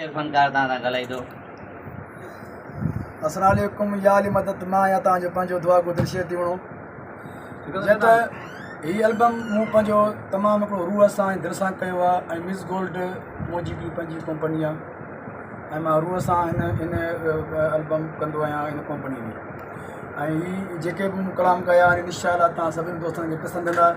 फनकार तां ॻाल्हाईंदो। अस्सलाम वालेकुम या अली मदद मां या तव्हांजो पंहिंजो दुआ को दिलशेर थी वणो। जीअं त हीअ एल्बम मूं पंहिंजो तमामु हिकिड़ो रूह सां ऐं दिलि सां कयो आहे ऐं मिस गोल्ड मुंहिंजी बि पंहिंजी कंपनी आहे ऐं मां रूह सां हिन एल्बम कंदो आहियां हिन कंपनी में। ऐं हीअ जेके बि मूं कलाम कया आहिनि इंशाअल्लाह तव्हां सभिनी दोस्तनि खे पसंदि ईंदा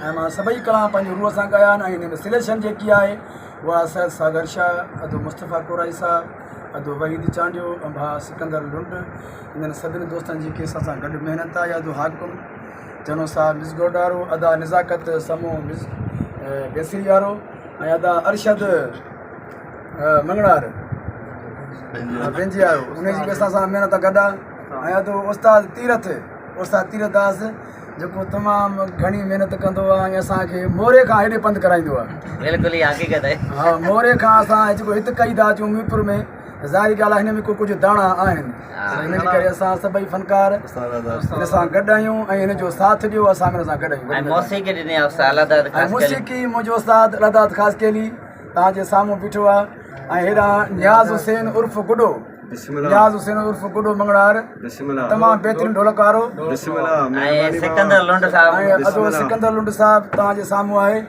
ऐं मां सभई कलाम पंहिंजी रूह सां कया आहिनि। ऐं हिन में सिलेक्शन जेकी आहे उहा सैयद सागर शाह, अदो मुस्तफ़ा कुराई साहब, अदो वहीद चांडियो, भा सिकंदर लुंड, इन्हनि सभिनी दोस्तनि जी असां सां गॾु महिनत आहे। अदो हाकुम जनो साहब मिस गोडारो, अदा निज़ाकत समूह मिस बेसरी वारो ऐं अदा अरशद मंगड़ार बेंजी वारो, उनजी बि असां सां महिनत गॾु आहे। ऐं अदो उस्ताद तीरथ दास जेको तमामु घणी महिनत कंदो आहे ऐं असांखे मोरे खां हेॾे पंधु कराईंदो आहे। बिल्कुलु ई हक़ीक़त आहे। हा, मोरे खां असां जेको हिते कई था अचूं मीरपुर में, ज़ाहिरी ॻाल्हि आहे हिन में कुझु दाणा आहिनि, हिन जे करे असां सभई फनकार हिन सां गॾु आहियूं ऐं हिन जो साथ ॾियो, असां हिन सां गॾु आहियूं। मौसीक़ी ॾिनी आहे उस्ताद अलादाद ख़ासि मौसीक़ी मुंहिंजो उस्ताद अलादाद ख़ासि केली तव्हांजे साम्हूं बीठो आहे। ऐं हेॾा नियाज़ हुसैन उर्फ़ गुॾो, नियाज़ हुसैन उर्फ़ गुॾो मंगड़ार, तमामु बहितरीनु ढोलक वारो, ऐं सिकंदर लुंड साहब, ऐं अदो सिकंदर लुंड साहब तव्हांजे साम्हूं आहे।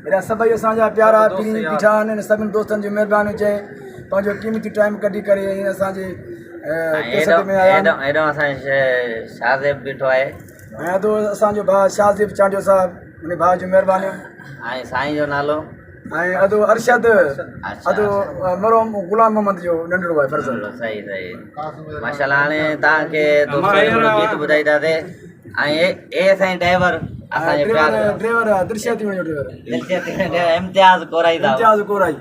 हेॾा सभई असांजा प्यारा पीरी बीठा आहिनि। सभिनी दोस्तनि जी महिरबानी चए पंहिंजो क़ीमती टाइम कढी करे असांजे में आया आहिनि। हेॾो असांजो शाहज़ेब बीठो आहे ऐं अदो असांजो भाउ शाहज़ेब चांडियो साहब, उन भाउ जी महिरबानी। ऐं साईं जो नालो ऐं अदो अरशद, अदो मरोम गुलाम मोहम्मद जो नंढड़ो आहे फर्ज़ल। सही सही माशाल्लाह। हाणे तव्हांखे दोस्तनि गीत ॿुधाईंदासीं। ऐं ए साईं ड्राइवर असांजे ड्राइवर दिलशेर थी वञो, ड्राइवर इम्तियाज़ कोराई साहब, इम्तियाज़ कोराई।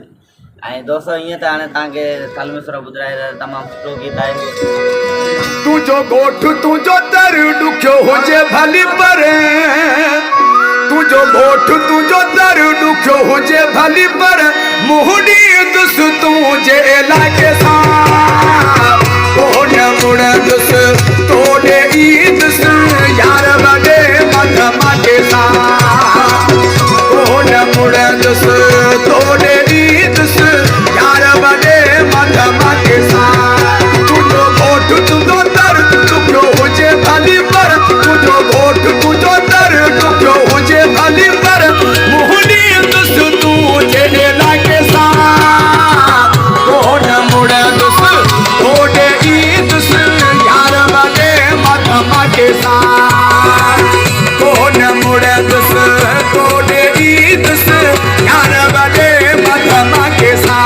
ऐं दोस्तो ईअं त हाणे तव्हांखे सालमी सुरा ॿुधाए तमामु सुठो गीत आहे। तुंहिंजो ॻोठ तुंहिंजो दर ॾुखियो हुजे भली परे, तुंहिंजो ॻोठ तुंहिंजो दर ॾुखियो हुजे भली पर मुहडी दुस तुंहिंजे इलाइक़े सां कोन मुड़ंदुस तोड़े ईदुस यार वॾे मथ माटे सां कोन मुड़ंदुस तोड़े ईदुस यार वॾे मथ माटे सां। तुंहिंजो ॻोठ तुंहिंजो दर ॾुखियो हुजे भली पर, तुंहिंजो ॻोठ तुंहिंजो दर ॾुखियो हुजे भली पर मुहडी दुस तुंहिंजे इलाइक़े सां कोन मुड़ंदुस तोड़े ईदुस यार वॾे मथ माटे सां कोन मुड़ंदुस तोड़े ईदुस यार वॾे मथ माटे सां।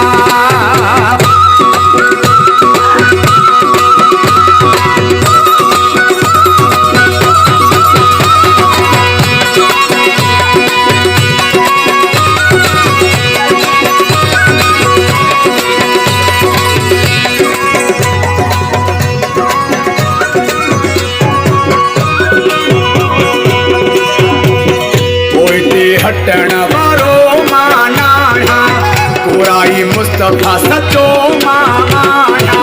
हटण वारो माना कोराई मुस्तफ़ा सचो माना,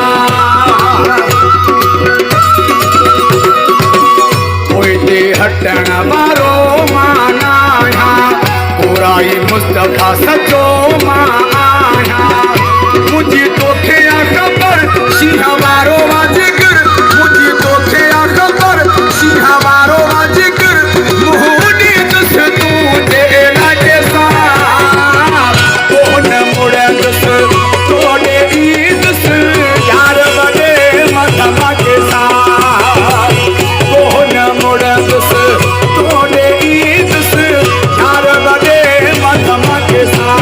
पोइते हटण वारो माना कोराई मुस्तफ़ा सचो माना। मुंहिंजी तोखे ख़बर शींहं वारो वाजिगर, मुंहिंजी तोखे ख़बर शींहं वारो वाजिगर मुहडी दुस तुंहिंजे इलाइक़े सां कोन मुड़ंदुस तोड़े ईदुस यार वॾे मथ माटे सां कोन मुड़ंदुस तोड़े ईदुस यार वॾे मथ माटे सां।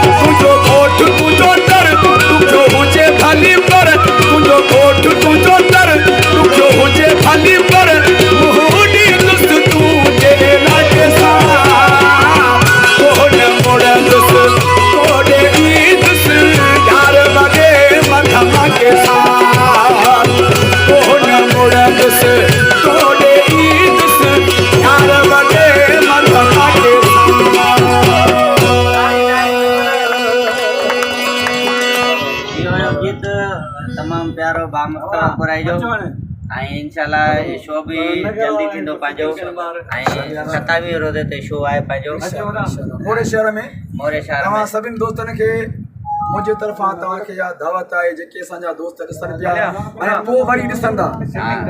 तुंहिंजो ॻोठ तुंहिंजो दर ॾुखियो हुजे भली पर, तुंहिंजो ॻोठ तुंहिंजो दर ॾुखियो हुजे भली पर मुहडी दुस तुंहिंजे इलाइक़े सां कोन मुड़ंदुस तोड़े ईदुस यार वॾे मथ माटे सां कोन मुड़ंदुस तोड़े ईदुस यार वॾे मथ माटे सां। इहो गीत तमामु प्यारो बा मुस्तफ़ा कुराई जो। ऐं इंशाल्लाह शो बि जल्दी थींदो पंहिंजो। ऐं 27 रोज़े ते शो आहे पंहिंजो मोरे शहर में। मोरे शहर तव्हां में सभिनी दोस्तनि खे मुंहिंजे तरफ़ां तव्हांखे इहा दावत आहे जेके असांजा दोस्त ॾिसनि पिया ऐं पोइ वरी ॾिसंदा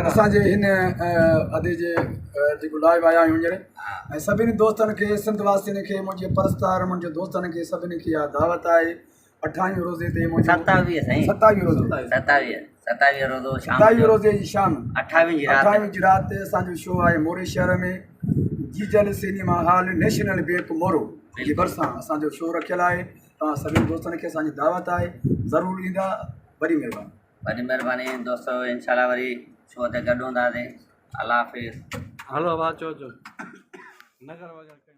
असांजे हिन अदे जे जेको लाइव आया आहियूं हींअर ऐं सभिनी दोस्तनि खे सिंध वासियुनि खे मुंहिंजे परस्तार मुंहिंजे दोस्तनि खे सभिनी खे इहा दावत आहे 28 रोज़े ते मुंहिंजो 27 साईं 27 रोज़ो 27 रोज़ो शाम 27 रोज़े जी शाम 28 जी रात 28 जी राति असांजो शो आहे मोरे शहर में जीजल सिनेमा हॉल नेशनल बैंक मोरो जे भरिसां असांजो शो रखियलु आहे तव्हां सभिनी दोस्तनि खे असांजी दावत आहे ज़रूरु ईंदा वॾी महिरबानी दोस्तो इंशाल्लाह वरी शो ते गॾु हूंदासीं अल्लाह हाफ़िज़ हलो आवाज़ चो न कर